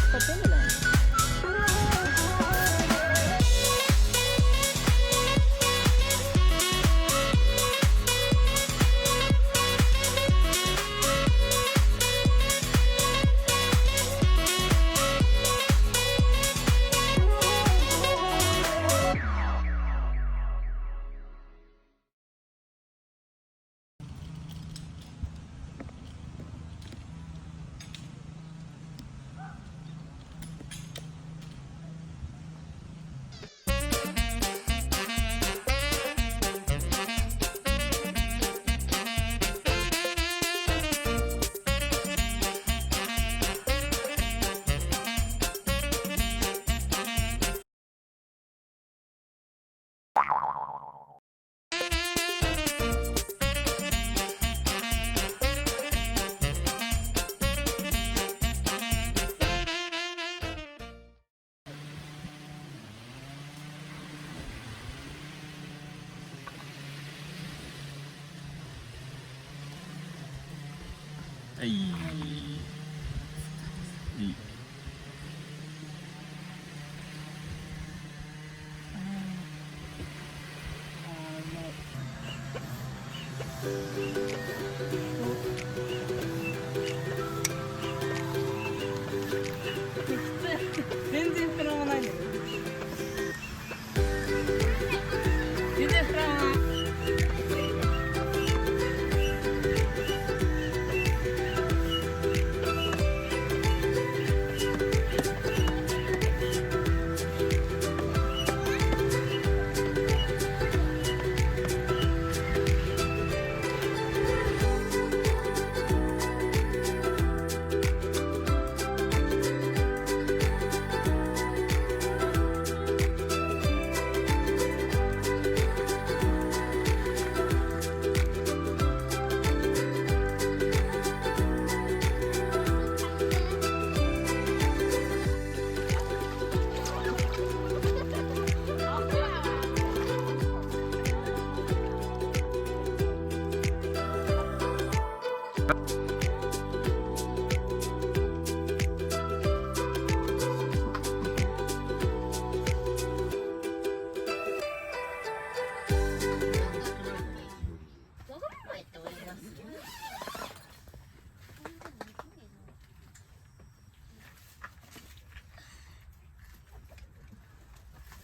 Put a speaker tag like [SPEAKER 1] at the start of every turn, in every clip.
[SPEAKER 1] 使ってんじゃないの？
[SPEAKER 2] はい。いい。
[SPEAKER 1] 全然膨らまないんだけど。全然膨らまない。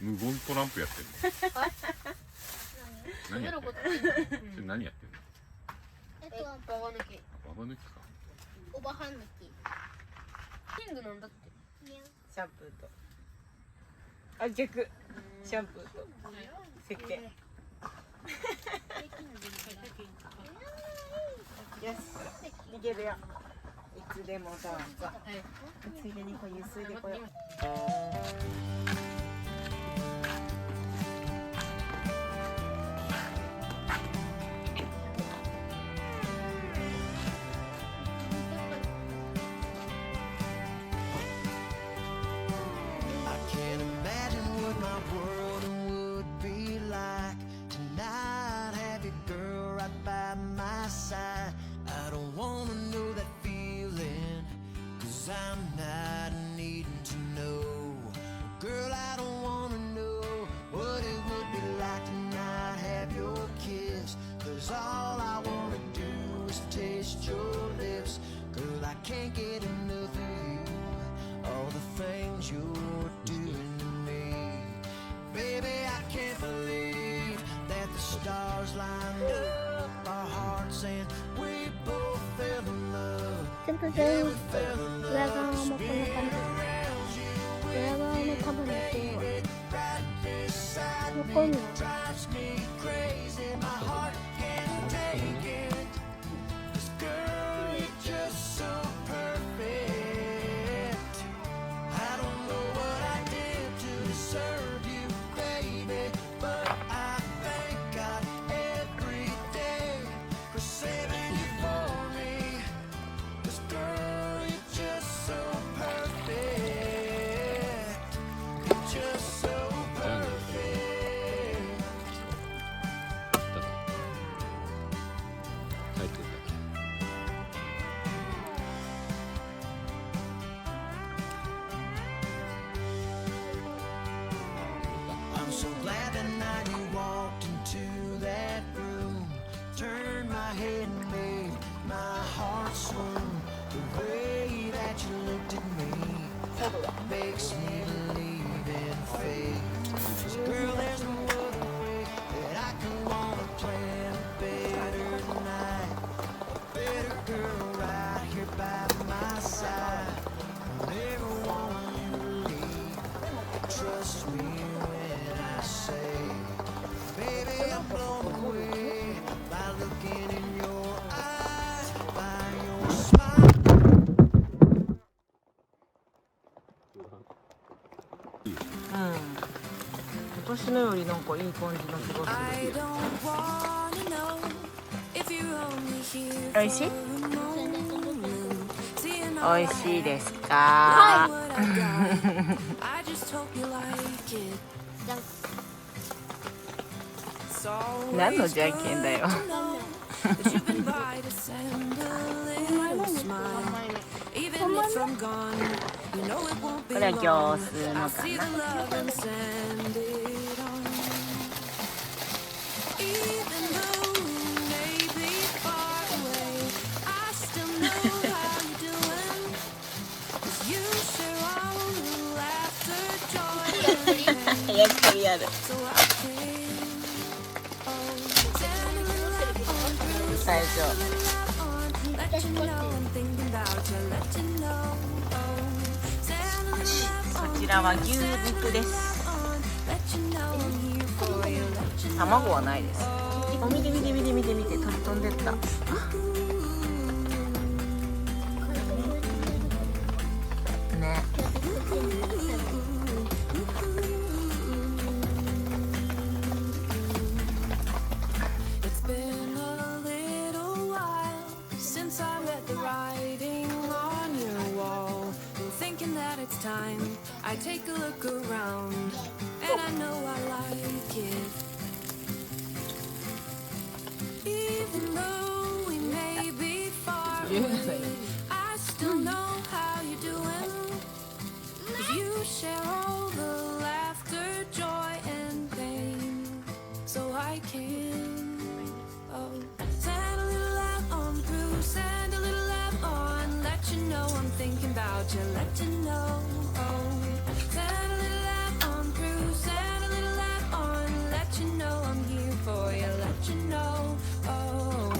[SPEAKER 2] 無言トランプやってるの？何やってんの？それ何やってんの？
[SPEAKER 3] ババ抜き。
[SPEAKER 2] ババ抜きか。
[SPEAKER 3] おばはん抜き。キングなんだって。
[SPEAKER 1] シャンプーと。あ、逆。シャンプーと。石鹸。よし、いけるよ。いつでもどうぞ。ついでにこうゆすいでこよう。
[SPEAKER 4] I'm not needing to know, girl. I don't wanna know what it would be like to not have your kiss. 'Cause all I wanna do is taste your lips, girl. I can't get enough of you. All the things you're doing to me, baby. I can't believe that the stars lined up our hearts and we both fell in love.
[SPEAKER 3] ちょっと上手。裏側もこんな感じ。裏側の束の線は残んない。
[SPEAKER 4] So glad the night you walked into that room, turned my head and made my heart swoon. The way that you looked at me makes me believe in fate. 'Cause girl, there's no other way that I can wanna plan a better night. Better girl right here by my side. Never want you to leave. Trust me when I say, baby, I'm blown away by looking in your eyes, by your smile.
[SPEAKER 1] うん。昔のよりなんかいい感じの気がす
[SPEAKER 3] I
[SPEAKER 1] る。
[SPEAKER 3] don't wanna know if you're only here
[SPEAKER 1] 美味しい？
[SPEAKER 3] for a moment. Seeing
[SPEAKER 1] 美
[SPEAKER 3] all
[SPEAKER 1] 味しいですか？
[SPEAKER 3] what I got. I just hope you like it. It's always
[SPEAKER 1] 何のじゃんけんだよ。
[SPEAKER 3] good to know that you've been by to send a little smile. Even if I'm gone, you know it won't be
[SPEAKER 1] これは
[SPEAKER 3] long.
[SPEAKER 1] 行数の
[SPEAKER 3] I'll
[SPEAKER 1] か
[SPEAKER 3] see
[SPEAKER 1] な。
[SPEAKER 3] the love and send it on. Even though we may be far away, I still know how you're doing. 'Cause you share all the laughter, joy, and pain.
[SPEAKER 1] 焼き鳥ある。
[SPEAKER 3] So I can, oh, send a little love on through,
[SPEAKER 1] 最初。
[SPEAKER 3] send a little love on. Let you know I'm thinking about you, let you know, oh, send a little love
[SPEAKER 1] こ
[SPEAKER 3] on
[SPEAKER 1] ちらは牛肉です。
[SPEAKER 3] let you know I'm here for you, let you know.
[SPEAKER 1] 卵はないです。お、見て見て見て見て見て、鳥飛んでった。ね。
[SPEAKER 3] It's been a little while since I read the writing on your wall. Been thinking that it's time I take a look around, and I know I like it. Even though we may be far away, I still know how you're doing. 'Cause you share all the laughter, joy, and pain. So I can, oh, send a little laugh on through, send a little laugh on. Let you know I'm thinking about you, let you know, oh, send a little laugh on through, send a little laugh on. Let you know I'm here for you, let you know, oh.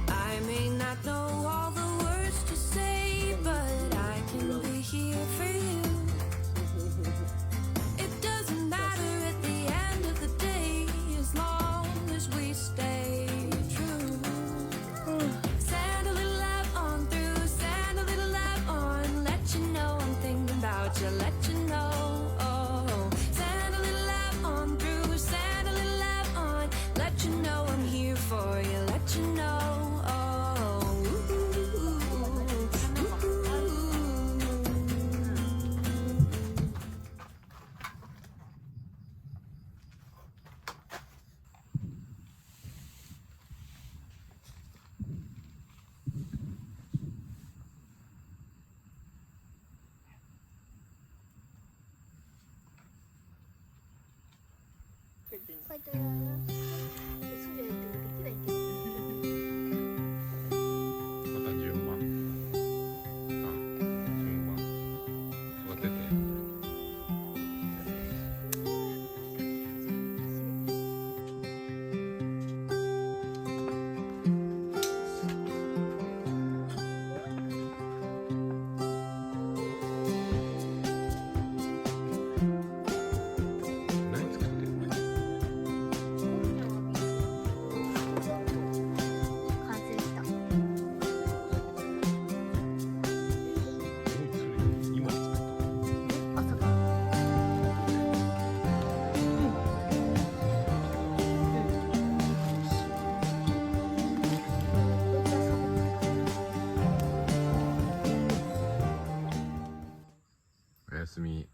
[SPEAKER 3] I may not know all the words to say, but I can be here for you. It doesn't matter at the end of the day, as long as we stay true. Send a little laugh on through, send a little laugh on. Let you know I'm thinking about you, let you know. Oh, send a little laugh on through, send a little laugh on. Let you know I'm here for you, let you know. Oh,
[SPEAKER 2] おやすみ。